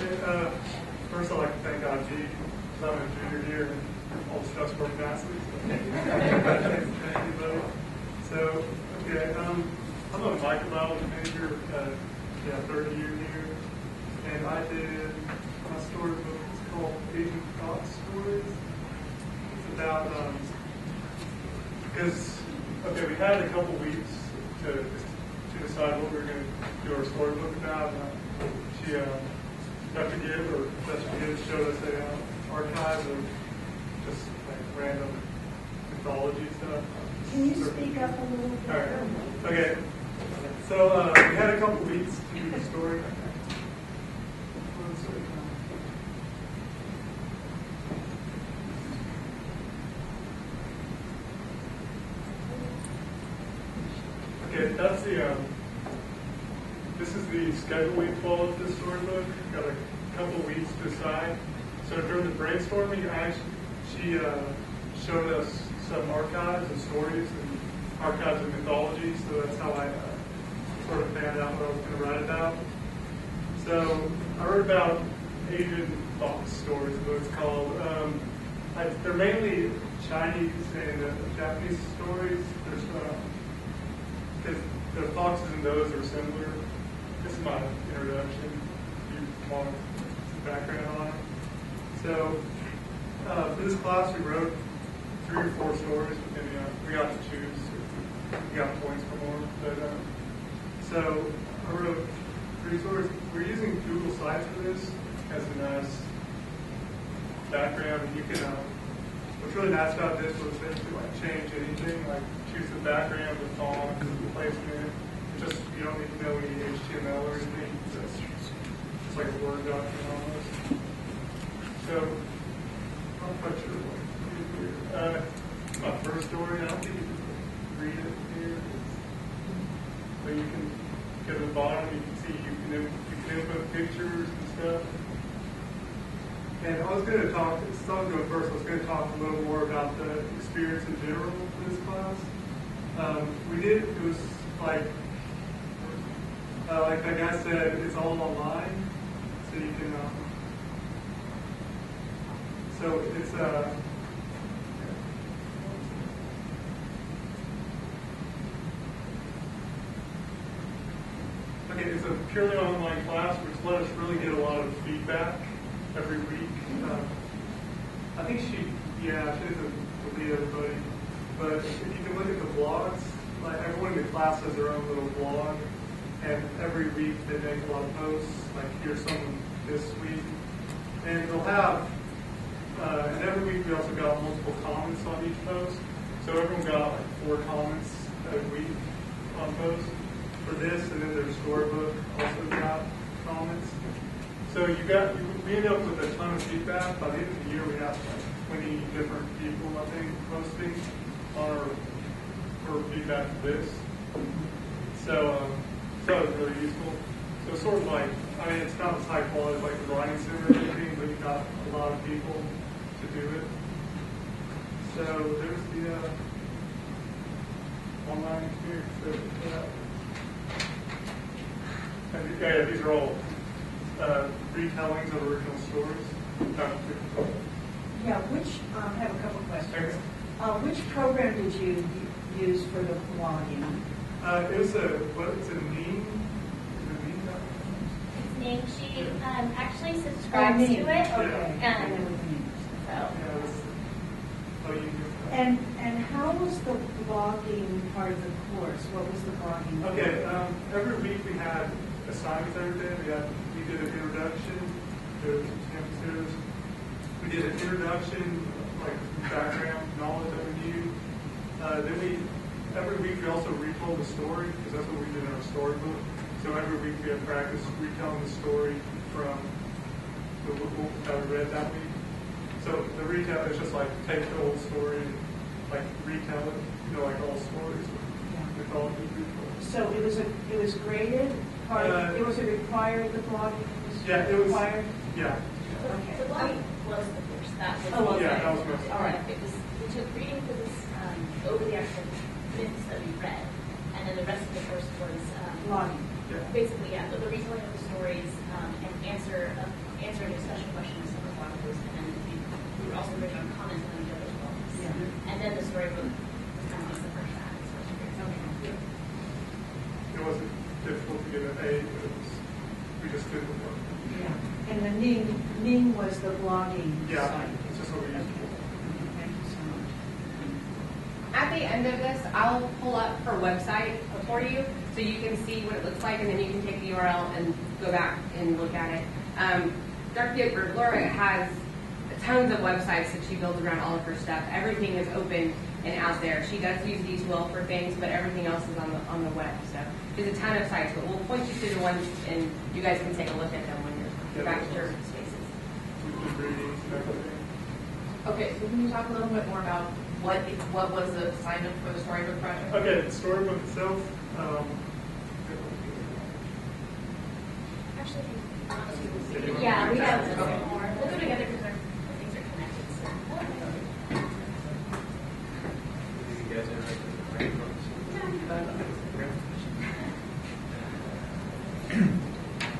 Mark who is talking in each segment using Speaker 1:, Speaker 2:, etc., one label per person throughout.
Speaker 1: First, I'd like to thank IG, because I'm a junior here and all the stuff's working nicely. So, okay, I'm a microbiology major, third year here, and I did my story book. It's called Asian Thought Stories. It's about, because, we had a couple weeks to decide what we were going to do our storybook about. Dr. Gibbs showed us an archive of just like random mythology stuff.
Speaker 2: Can you speak up a little bit?
Speaker 1: All right. Okay. So we had a couple weeks to do the story. Okay, that's this is the schedule we followed for the storybook. Got a couple weeks to decide. So during the brainstorming, she showed us some archives and stories and archives of mythology. So that's how I sort of found out what I was going to write about. So I wrote about Asian thought stories, is what it's called. They're mainly Chinese and Japanese stories. There's because the foxes and those are similar. This is my introduction. You want some background on it. So for this class, we wrote 3 or 4 stories, and we got to choose. We got points for more. But so I wrote 3 stories. We're using Google Sites for this as a nice background. And you can. What's really nice about this was that you can change anything, like choose the background, the font, the placement. Just you don't need to know any HTML or anything. It's like a Word document almost. So I'm not quite sure what to do here. My first story. I don't think you can read it here, but you can get to the bottom. You can see you can input pictures and stuff. And I was going to talk. Since I was going first, I was going to talk a little more about the experience in general for this class. It was like the guy said, it's all online, so you can. So it's okay. It's a purely online class, which let us really get a lot of feedback every week. I think she doesn't lead everybody, but if you can look at the blogs, like everyone in the class has their own little blog. And every week they make a lot of posts, like here's some this week. And they'll have, and every week we also got multiple comments on each post. So everyone got like 4 comments a week on posts for this, and then their storybook also got comments. So we ended up with a ton of feedback. By the end of the year we had like 20 different people, I think, posting for feedback for this. So that was really useful. So it's sort of like, it's not as high quality like the writing center or anything, but you got a lot of people to do it. So there's the online experience. And these are all retellings of original stories.
Speaker 2: Yeah, I have a couple questions. Which program did you use for the blogging?
Speaker 3: It's a meme. Name. She actually subscribes to it.
Speaker 2: Okay. And how was the blogging part of the course? What was the blogging?
Speaker 1: Okay. Every week we had assignments every day. We did an introduction to campus. We did an introduction, like background knowledge that we knew. Then every week we also retold the story, because that's what we did in our storybook. So every week we had practice retelling the story from the book that we read that week. So the retell is just like take the old story and like retell it, like all stories. Mythology.
Speaker 2: So it was graded. It was required. The blogging was required.
Speaker 1: Yeah.
Speaker 3: Okay. The blogging was the course. That was most.
Speaker 2: All right.
Speaker 3: We took reading for this over the actual myths that we read, and then the rest of the course was
Speaker 2: blogging.
Speaker 3: Basically, the retelling of the stories and questions, some blog posts, and then we were also rich on comments on each other's blogs.
Speaker 2: Yeah.
Speaker 3: And then the storybook was kind of like the first act. So it was very
Speaker 2: Okay.
Speaker 1: It wasn't difficult to get an A, but we just did the work.
Speaker 2: Yeah. And the Ning was the blogging
Speaker 1: Yeah,
Speaker 2: site.
Speaker 1: it's just what we used to do.
Speaker 2: Thank you so much.
Speaker 4: At the end of this, I'll pull up her website for you so you can see what it looks like, and then you can take the URL and go back and look at it. Laura has tons of websites that she builds around all of her stuff. Everything is open and out there. She does use D2L for things, but everything else is on the web. So there's a ton of sites, but we'll point you to the ones, and you guys can take a look at them when you're back to your spaces.
Speaker 1: We did readings and everything.
Speaker 5: Okay, so can you talk a little bit more about what was the assignment for the storybook project?
Speaker 1: Okay, the storybook itself.
Speaker 3: Actually, yeah, we have a little more. We'll go together because the things are connected. So.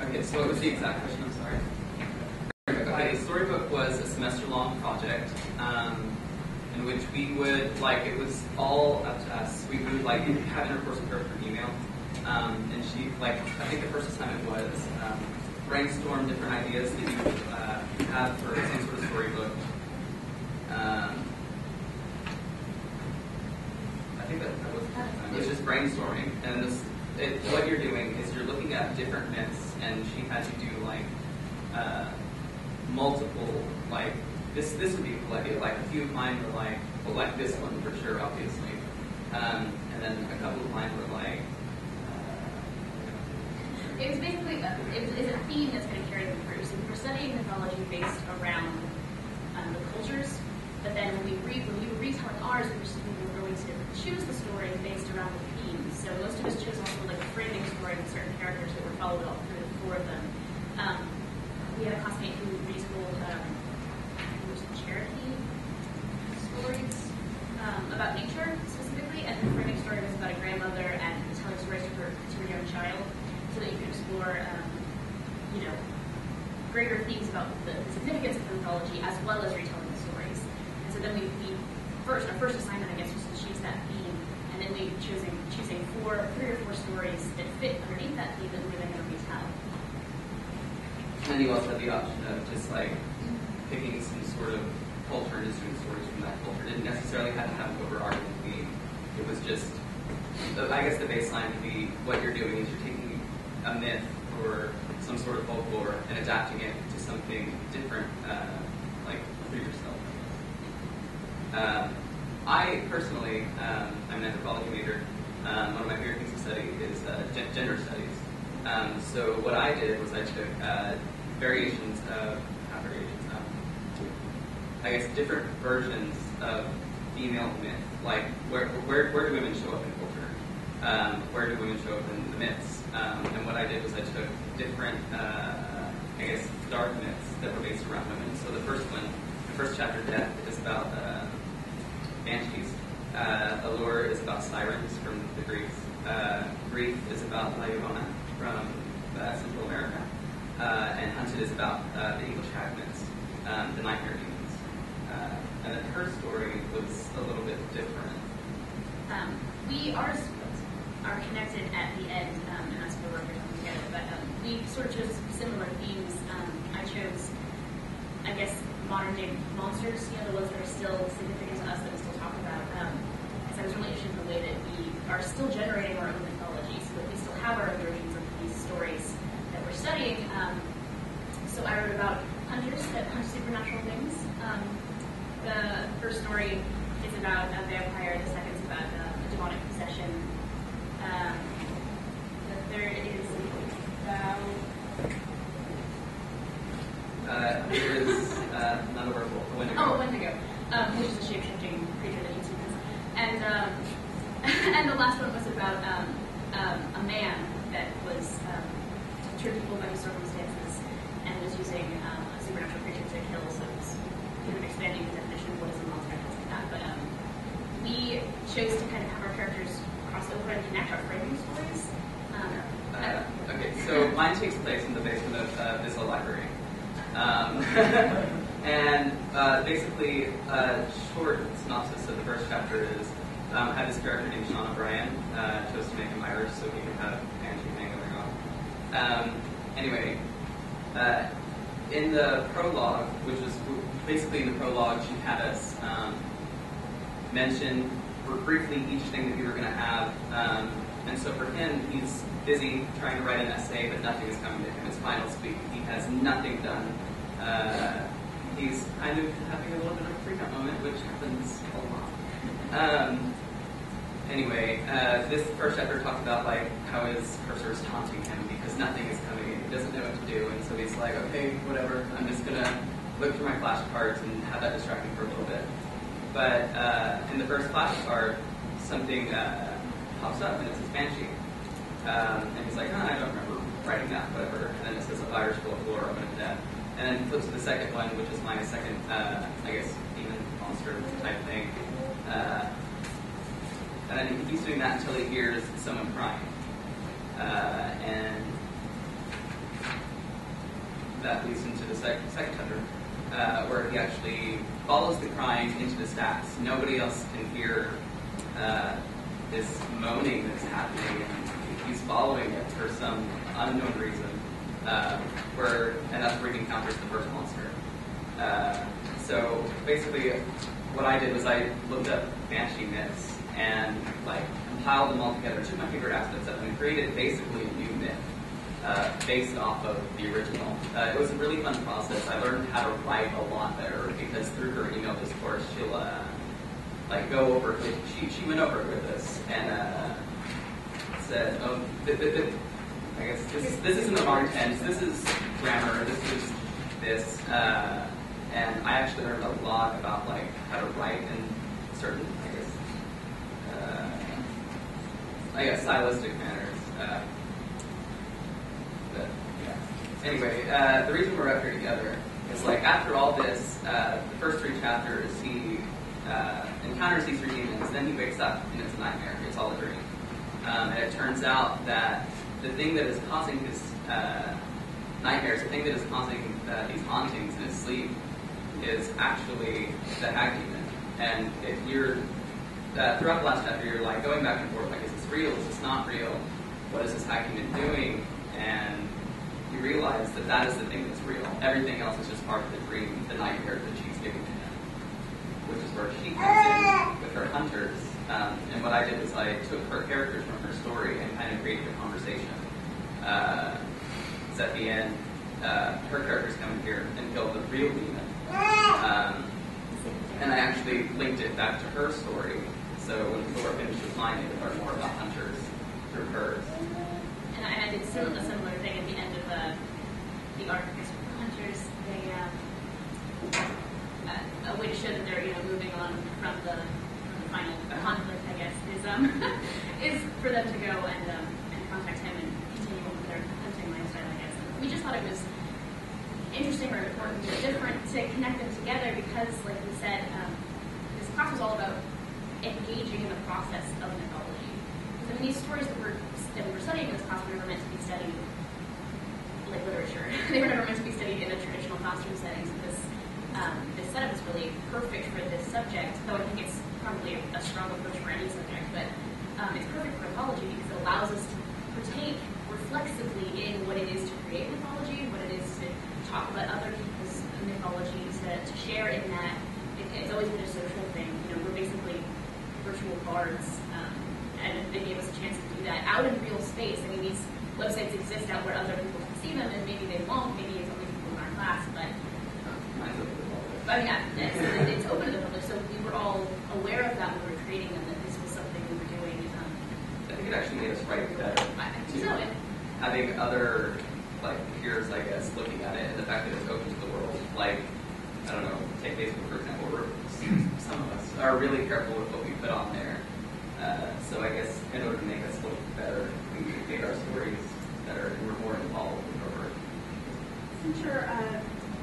Speaker 6: Okay, so what was the exact question? I'm sorry. Okay, Storybook was a semester-long project in which we would, it was all up to us. We would, have intercourse with her through email. And she, I think the first assignment was brainstorm different ideas that you would have for some sort of storybook. I think that was it was just brainstorming. And what you're doing is you're looking at different myths, and she had to do multiple, this would be a cool idea. A few of mine were well, this one for sure, obviously. And then a couple of mine were
Speaker 3: It was basically it's a theme that's going to carry them through. So we're studying mythology based around the cultures, but then when we were retelling ours, we were going to choose the story based around the themes. So most of us chose also a framing story with certain characters that were followed all through the four of them. We had a classmate who retold Cherokee stories about nature specifically, and the framing story was about a grandmother and telling stories to her young child, so that you could explore, greater themes about the significance of the mythology as well as retelling the stories. And so then our first assignment, I guess, was to choose that theme, and then we choosing 3 or 4 stories that fit underneath that theme that we were then going to retell.
Speaker 6: And then you also had the option of just picking some sort of culture and just doing stories from that culture. It didn't necessarily have to have an overarching theme. It was just, I guess the baseline would be what you're doing is you're taking a myth or some sort of folklore and adapting it to something different, for yourself. I personally, I'm an anthropology major. One of my favorite things to study is gender studies. So what I did was I took different versions of female myth, where do women show up in culture? Where do women show up in the myths? And what I did was I took different, dark myths that were based around women. So the first chapter, Death, is about banshees. Allure is about sirens from the Greeks. Grief is about La Llorona from Central America. And Hunted is about the English hag myths, the nightmare demons. And then her story was a little bit different.
Speaker 3: Ours are connected at the end, and that's where we're coming together. But we sort of chose similar themes. I chose, modern day monsters, the ones that are still significant to us that we still talk about. Because I was really interested in the way that we are still generating our own mythology, so that we still have our own versions of these stories that we're studying. So I wrote about hunters that hunt supernatural things. The first story is about a vampire. The second is about a demonic possession. The third is about...
Speaker 6: There is another word for Wendigo.
Speaker 3: Oh, a Wendigo, which is a shape-shifting creature that eats humans. And and the last one was about a man that was turned people by his circumstances and was using a supernatural creature to kill. So it was kind of expanding the definition of what is a monster and things like that. But we chose to kind of have our characters cross over and connect our framing stories.
Speaker 6: Okay, so mine takes place in the basement of this library. And basically, short synopsis of the first chapter is I had this character named Sean O'Brien, chose to make him Irish so he could have Banshee thing going on. Anyway, in the prologue, which was basically in the prologue, she had us mention briefly each thing that we were going to have. And so for him, he's busy trying to write an essay, but nothing is coming to him. His final speak, he has nothing done. He's kind of having a little bit of a freak out moment, which happens a lot. Anyway, this first chapter talked about like how his cursor is taunting him because nothing is coming in. He doesn't know what to do, and so he's like, okay, whatever. I'm just gonna look through my flashcards and have that distract me for a little bit. But in the first flashcard, something pops up, and it's his Banshee. And he's like, I don't remember writing that, whatever. And then it says a Irish full of Laura when it's dead. And then he flips to the second one, which is my second, I guess, demon monster type thing. And then he keeps doing that until he hears someone crying. And that leads into the second chapter, where he actually follows the crying into the stacks. Nobody else can hear this moaning that's happening, and he's following it for some unknown reason. And that's where he encounters the first monster. So basically, what I did was I looked up Banshee myths and like compiled them all together, took my favorite aspects of them, and created basically a new myth based off of the original. It was a really fun process. I learned how to write a lot better because through her email discourse, she'll like go over it. She went over it with us and said, "Oh, I guess this isn't the wrong tense. This is grammar. This is this." And I actually learned a lot about like how to write in certain, I guess stylistic manners. But yeah. Anyway, the reason we're up here together is like after all this, the first 3 chapters, he encounters these 3 demons. Then he wakes up and it's a nightmare. It's all a dream. And it turns out that the thing that is causing his nightmares, the thing that is causing these hauntings in his sleep, is actually the hag demon. And if you're throughout the last chapter, you're like going back and forth, like, is this real? Is this not real? What is this hag demon doing? And you realize that that is the thing that's real. Everything else is just part of the dream, the nightmare that she's giving to him, which is where she comes in with her hunters. And what I did was I took her characters from her story and kind of created a conversation. So at the end, her characters come in here and kill the real demon. And I actually linked it back to her story. So when Laura finished with mine, they would learn more about hunters through hers.
Speaker 3: And I did a similar thing at the end of the arc for hunters. They a way to show that they're moving on from the final conflict, I guess, is for them to go and contact him and continue on with their hunting lifestyle, I guess. And we just thought it was interesting or important or different to connect them together because, like we said, this class was all about engaging in the process of mythology. So these stories that we were studying in this class were never meant to be studied like literature. They were never meant to be studied in a traditional classroom setting. So this setup is really perfect for this subject, though I think it's probably a strong approach for any subject, but it's perfect for mythology because it allows us to partake reflexively in what it is to create mythology, what it is to talk about other people's mythology, to share in that. It's always been a social thing. We're basically virtual bards, and they gave us a chance to do that out in real space. I mean, these websites exist out where other people can see them, and maybe they won't. Maybe it's only people in our class, but it's open to the public. So we were all aware of that when we were creating them, that this was something we were doing.
Speaker 6: I think it actually made us write better. Having other peers, I guess, looking at it, and the fact that it's open to the world. Like, I don't know, take Facebook for example. Some of us are really careful with what we put on there. So I guess in order to make us look better, we made our stories better, and we're more involved with our work.
Speaker 7: Since your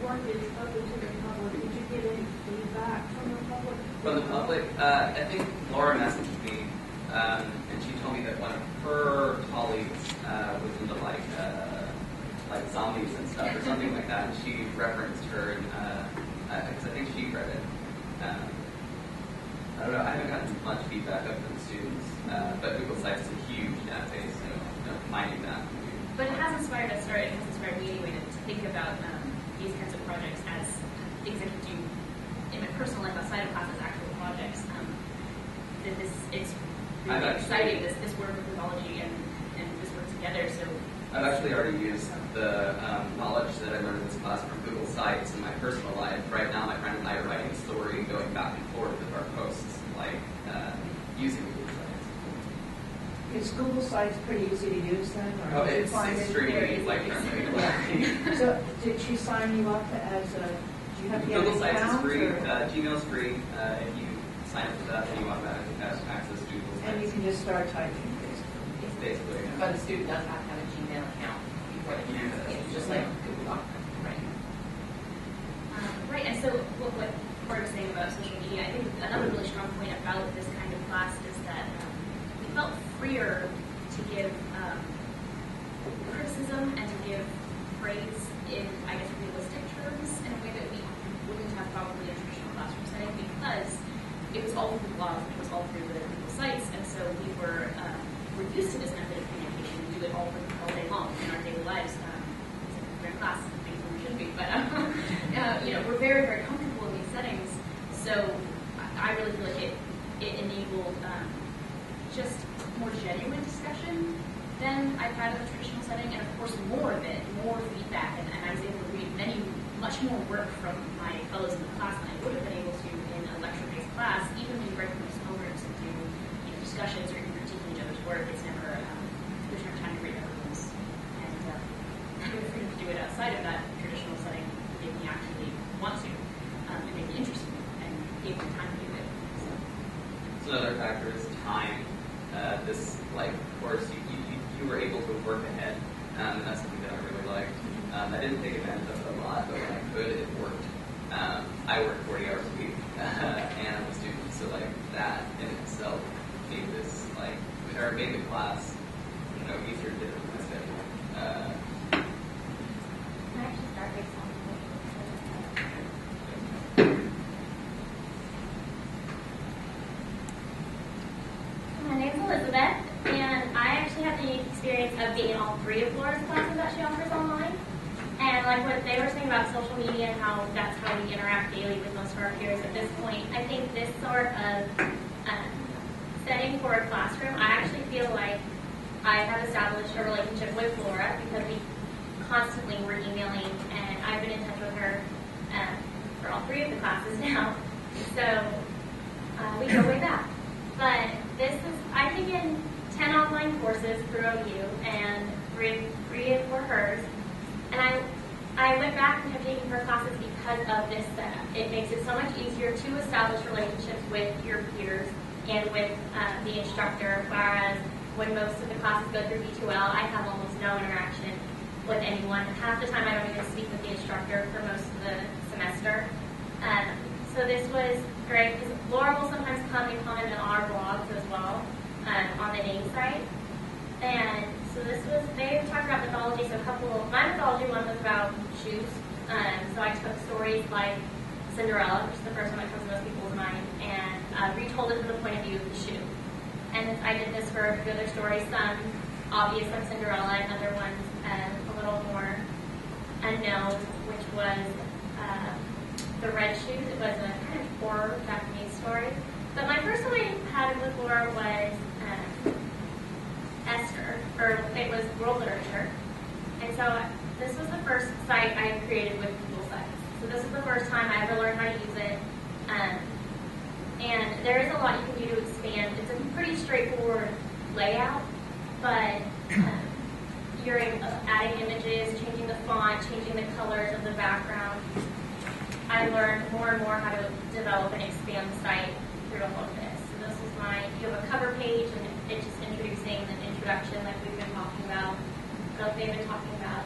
Speaker 7: work is open to the public, did you get any feedback from the public?
Speaker 6: From the public, I think Laura messaged me, and she told me that one of her colleagues was into like zombies and stuff or something like that, and she referenced her, and because I think she read it. I don't know. I haven't gotten much feedback up from the students, but Google Sites is a huge database, so finding that.
Speaker 3: But it has inspired us, or it has inspired me anyway, to think about these kinds of projects as things I can do in my personal life outside of class as actual projects. That it's really exciting, this work with mythology and this work together. So
Speaker 6: I've actually already used the knowledge that I learned in this class from Google Sites in my personal life. Right now, my friend and I are writing a story going back and forth with our posts, like using Google Sites.
Speaker 2: Is Google Sites pretty easy to use then? Or
Speaker 6: Oh,
Speaker 2: did you
Speaker 6: it's
Speaker 2: find it
Speaker 6: extremely
Speaker 2: very-
Speaker 6: friendly.
Speaker 2: So did she sign you up as a, do you have to get
Speaker 6: Google
Speaker 2: an
Speaker 6: Sites is
Speaker 2: account?
Speaker 6: free.
Speaker 2: or-
Speaker 6: Gmail's free. If you sign up for that, then you automatically have access to Google
Speaker 2: And you
Speaker 6: Sites.
Speaker 2: can just start typing basically.
Speaker 6: It's basically
Speaker 5: But a student does have to have a Gmail account before they can access it, just like Google Docs. Right.
Speaker 3: right, and so what Corey was saying about social media, I think another really strong point about this kind of class is that we felt freer to give criticism and to give praise in, I guess, realistic terms in a way that we wouldn't have probably in a traditional classroom setting, because it was all through the blogs, it was all through the Google Sites, and so we're used to this method of communication. We do it all day long in our daily lives. We're in class, things we shouldn't be, but we're very, very comfortable in these settings. So I really feel like it enabled just more genuine discussion than I've had in a traditional setting, and of course more of it, more feedback, and I was able to read much more work from my fellows in the class than I would have been able to in a lecture-based class. Even when you write from those homeworks and do discussions or you're critiquing each other's work, it's never there's never time to read everyone's, and having the freedom to do it outside of that traditional setting made me actually want to, and made me interested and gave me time to do it.
Speaker 6: So another factor is time. Of course, you were able to work ahead, and that's something that I really liked. I didn't take advantage of it a lot, but when I could, it worked. I worked 40 hours a week, and I'm a student, so that in itself made this made the class easier to get into my schedule.
Speaker 3: Can I actually start based on My name's Elizabeth, and I actually have the unique experience of being in all three of Laura's classes that she offers online. And like what they were saying about social media and how that's how we interact daily with most of our peers at this point, I think this sort of setting for a classroom, I actually feel like I have established a relationship with Laura because we constantly were emailing, and I've been in touch with her for all three of the classes now. So we go way back. But I've taken 10 online courses through OU, and three were hers. And I went back and have taken her classes because of this setup. It makes it so much easier to establish relationships with your peers and with the instructor, whereas when most of the classes go through B2L, I have almost no interaction with anyone. Half the time I don't even speak with the instructor for most of the semester. So this was great because Laura will sometimes come and comment on our blogs as well on the name site. And so they talked about mythology, so my mythology one was about shoes. So I took stories like Cinderella, which is the first one that comes to most people's mind, and retold it from the point of view of the shoe. And I did this for a few other stories, some obvious like Cinderella, and other ones a little more unknown, which was The Red Shoes. It was a kind of horror Japanese story. But my first one I had with Laura was Esther, or it was world literature. And so this was the first site I created with Google Sites. So this is the first time I ever learned how to use it. And there is a lot you can do to expand. It's a pretty straightforward layout, but you're adding images, changing the font, changing the colors of the background. I learned more and more how to develop and expand the site through all of this. So this is you have a cover page, and it's just introducing an introduction like we've been talking about, like they've been talking about.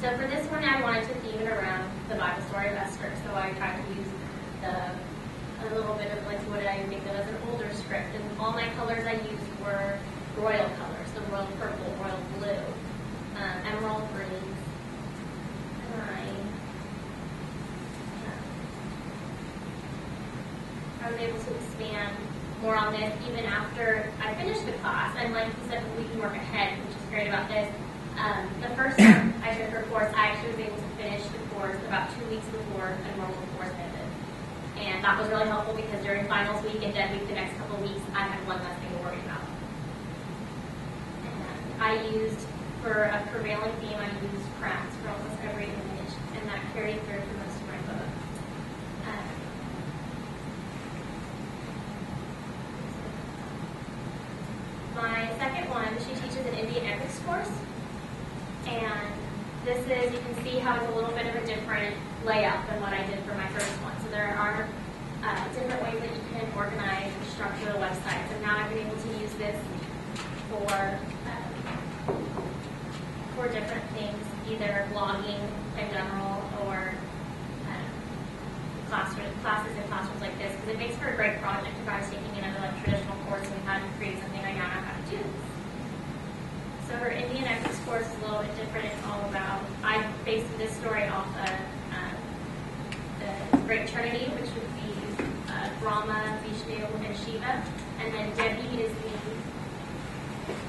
Speaker 3: So for this one, I wanted to theme it around the Bible story of Esther. So I tried to use a little bit of what I think of as an older script. And all my colors I used were royal colors, so royal purple, royal blue, emerald green. And I I was able to expand more on this even after I finished the class. And like you said, we can work ahead, which is great about this. The first time I took her course, I actually was able to finish the course about 2 weeks before a normal course ended. And that was really helpful because during finals week and dead week, the next couple of weeks, I had one less thing to worry about. And I used, for a prevailing theme, I used crafts for almost every image, and that carried through for most of my book. My second one, she teaches an Indian epics course, and this is, you can see how it's a little bit of a different layout than what I did for my first one. So there are different ways that you can organize and structure the websites, and now I've been able to use this for different things, either blogging in general or classes in classrooms like this, because it makes for a great project if I was taking another like traditional course and had to create something I now know how to do. So her Indian epics course is a little bit different. It's all about, I based this story off of the Great Trinity, which would be Brahma, Vishnu, and Shiva, and then Devi is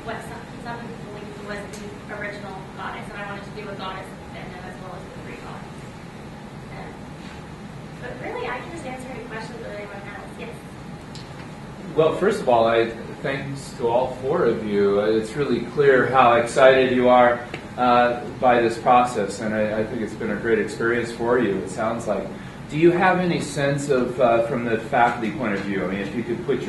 Speaker 3: what some people believe was the original goddess, and I wanted to do a goddess and then as well as the three gods. But really, I can just answer any questions that anyone has. Yes.
Speaker 8: Well, first of all, thanks to all four of you. It's really clear how excited you are by this process, and I think it's been a great experience for you, it sounds like. Do you have any sense of, from the faculty point of view, I mean, if you could put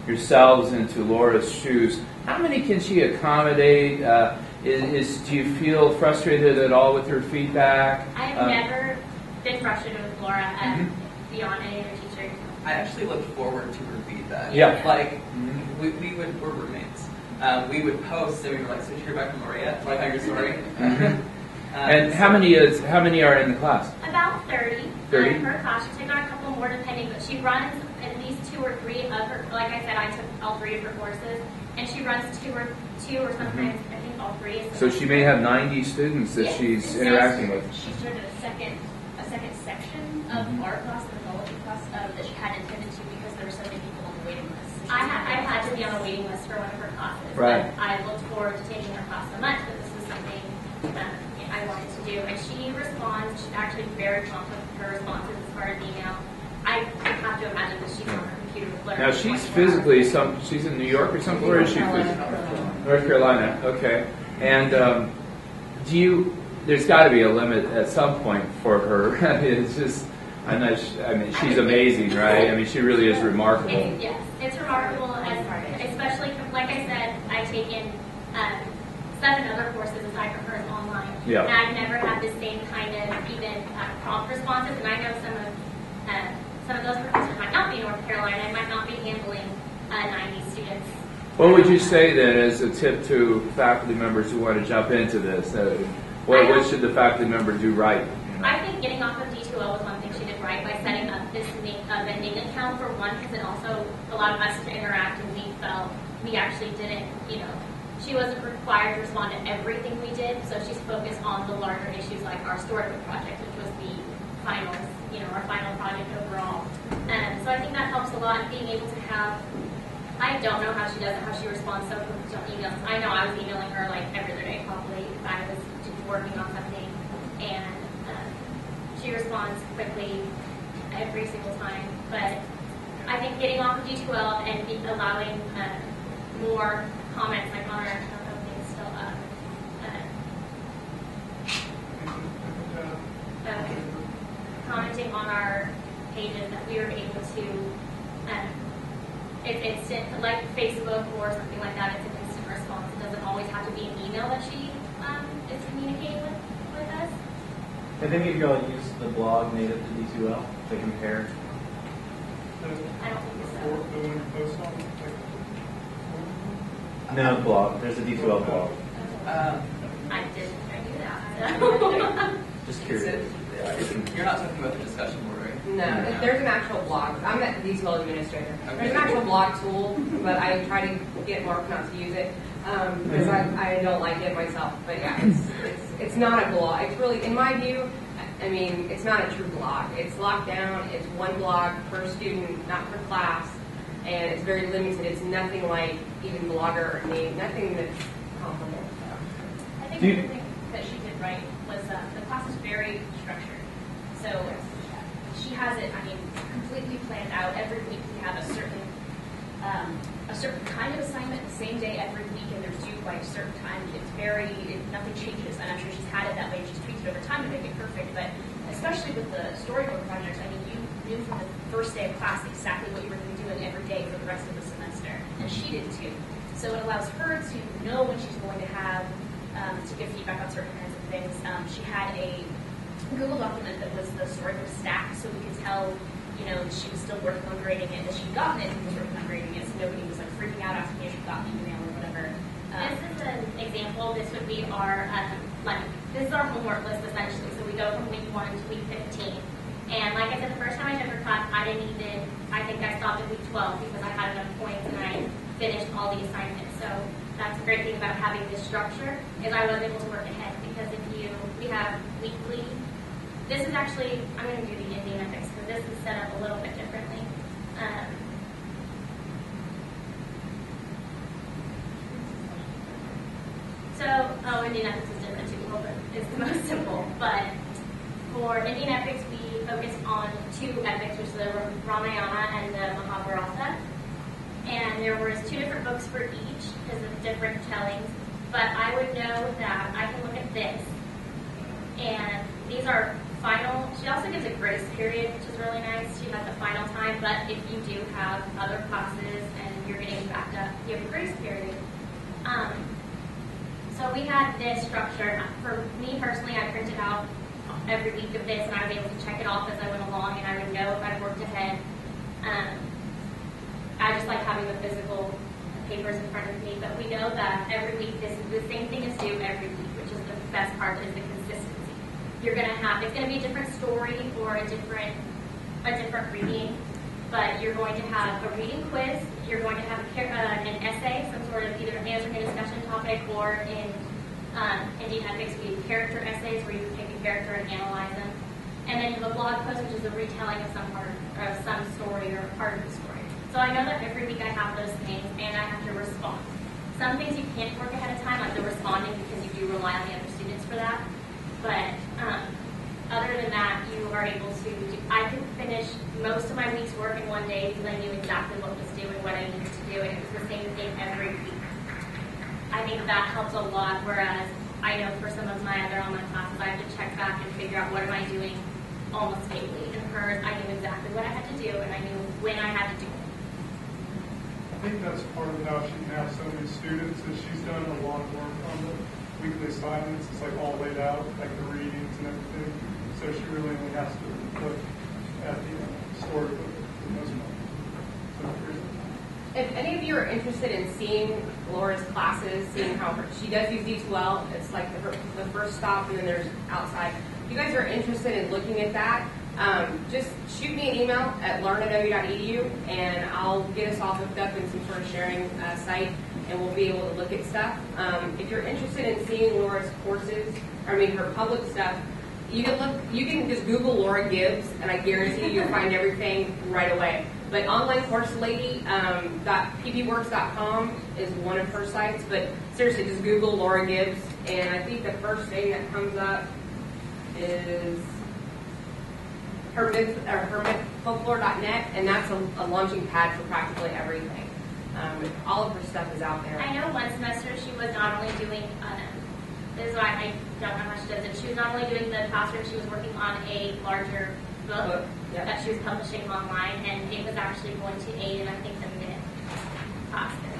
Speaker 8: yourselves into Laura's shoes, how many can she accommodate? Do you feel frustrated at all with her feedback?
Speaker 3: I have never been frustrated with Laura beyond any other teacher.
Speaker 6: I actually looked forward to her feedback.
Speaker 8: Yeah.
Speaker 6: Like, we're roommates. We would post, and we were like, so did you hear back from Laura yet? Like, on your story?
Speaker 8: And how many are in the class?
Speaker 3: About 30.
Speaker 8: 30?
Speaker 3: In her class, she's taken on a couple more depending, but she runs at least 2 or 3 of her, like I said, I took all 3 of her courses, and she runs two or sometimes, I think all 3.
Speaker 8: So she may have 90 students that she's interacting with.
Speaker 3: She started a second section of our class, the mythology class, that she hadn't intended to because there were so many people on the waiting list. I had to be on a waiting list for one of her classes,
Speaker 8: right.
Speaker 3: But I looked forward to taking her class so much that this was something I wanted to do. And she responds, she's actually very prompt with her responses as far as email. I have to imagine that she's on her computer with Laura.
Speaker 8: Now she's physically, she's in New York or something? Where is she? North Carolina, okay. And there's got to be a limit at some point for her. It's just, she's amazing, right? I mean, she really is remarkable.
Speaker 3: Yes, it's remarkable, especially, like I said, I've taken 7 other courses aside from hers online.
Speaker 8: Yeah.
Speaker 3: And I've never had the same kind of even prompt responses, and I know some of those professors might not be in North Carolina and might not be handling 90 students.
Speaker 8: What would you say then as a tip to faculty members who want to jump into this? What should the faculty member do right? You know?
Speaker 3: I think getting off of D2L was one thing she did right by setting up this vending account for one, because it also allowed us to interact, and we felt we actually didn't, she wasn't required to respond to everything we did, so she's focused on the larger issues like our storybook project, which was the finals, our final project overall. So I think that helps a lot, being able to have, I don't know how she does it, how she responds so quickly to emails. I know I was emailing her like every other day probably if I was just working on something, and she responds quickly every single time. But I think getting off of D2L and allowing more comments, like on our thing's still up. Commenting on our pages, that we were able to, it's instant, like Facebook or something like that, it's an instant response. It doesn't always have to be an email that she is communicating with us.
Speaker 9: Have any of y'all used the blog native to D2L to compare?
Speaker 3: I don't think so.
Speaker 1: The one you post on?
Speaker 9: No, blog. There's a D2L blog.
Speaker 3: I do that. So.
Speaker 9: Just curious.
Speaker 6: You're not talking about the discussion board, right?
Speaker 4: No, there's an actual blog. I'm the D2L administrator. There's an actual blog tool, but I try to get Mark not to use it because I don't like it myself. But yeah, it's not a blog. It's really, in my view, I mean, it's not a true blog. It's locked down. It's one blog per student, not per class, and it's very limited. It's nothing like even Blogger or Name, nothing that's comparable.
Speaker 3: I think the thing that she did right was the class is very structured. So she has it, I mean, completely planned out. Every week we have a certain kind of assignment the same day every week, and they're due by a certain time. Nothing changes, and I'm sure she's had it that way. She's tweaked it over time to make it perfect, but especially with the storybook projects, I mean, you knew from the first day of class exactly what you were going to be doing every day for the rest of the semester, and she did too. So it allows her to know when she's going to have to give feedback on certain kinds of things. She had a Google document that was the storybook stack, so we could tell, you know, she was still working on grading it, that she'd gotten it, and was working on grading it, so nobody was like freaking out asking if she'd gotten an email or whatever.
Speaker 10: This is an example. This would be our this is our homework list essentially. So we go from week 1 to week 15. And like I said, the first time I took her class, I think I stopped at week 12 because I had enough points and I finished all the assignments. So that's the great thing about having this structure is I was able to work ahead because we have weekly. This is actually, I'm going to do the Indian ethics because this is set up a little bit differently. Indian ethics is different too, but it's the most simple. But for Indian ethics, we focused on 2 epics, which are the Ramayana and the Mahabharata. And there was 2 different books for each because of different tellings. But I would know that I can look at this, and these are final. She also gives a grace period, which is really nice. She has the final time, but if you do have other classes and you're getting backed up, you have a grace period. So we had this structure. For me personally, I printed out every week of this, and I was able to check it off as I went along, and I would know if I worked ahead. I just like having the physical papers in front of me, but we know that every week the same thing is due every week, which is the best part, is the consistency. You're going to have, it's going to be a different story or a different reading, but you're going to have a reading quiz, you're going to have an essay, some sort of either answering a discussion topic, or in Indian ethics we have character essays where you take a character and analyze them. And then you have a blog post, which is a retelling of some part of some story or part of the story. So I know that every week I have those things, and I have to respond. Some things you can't work ahead of time, like the responding, because you do rely on the other students for that. But other than that, you are able to I could finish most of my week's work in one day because I knew exactly what was due and what I needed to do, and it was the same thing every week. I think that helps a lot, whereas I know for some of my other online classes, I have to check back and figure out what am I doing almost daily. And hers, I knew exactly what I had to do, and I knew when I had to do it.
Speaker 1: I think that's part of how she can have so many students, is she's done a lot of work on the weekly assignments. It's like all laid out, like the readings and everything. So she really only has to look at the storybook for the most part. So
Speaker 4: if any of you are interested in seeing Laura's classes, seeing how she does use D2L, it's like the first stop, and then there's outside. If you guys are interested in looking at that, just shoot me an email at learn@ou.edu, and I'll get us all hooked up in some sort of sharing site, and we'll be able to look at stuff. If you're interested in seeing Laura's courses, her public stuff, you can just Google Laura Gibbs, and I guarantee you'll find everything right away. But online course lady, ppworks.com is one of her sites, but seriously, just Google Laura Gibbs, and I think the first thing that comes up is folklore.net, and that's a launching pad for practically everything. All of her stuff is out there.
Speaker 10: I know one semester she was not only doing, this is why I don't know how she does it, she was not only doing the classroom, she was working on a larger book that she was publishing online, and it was actually going to aid in, I think, the myth classes.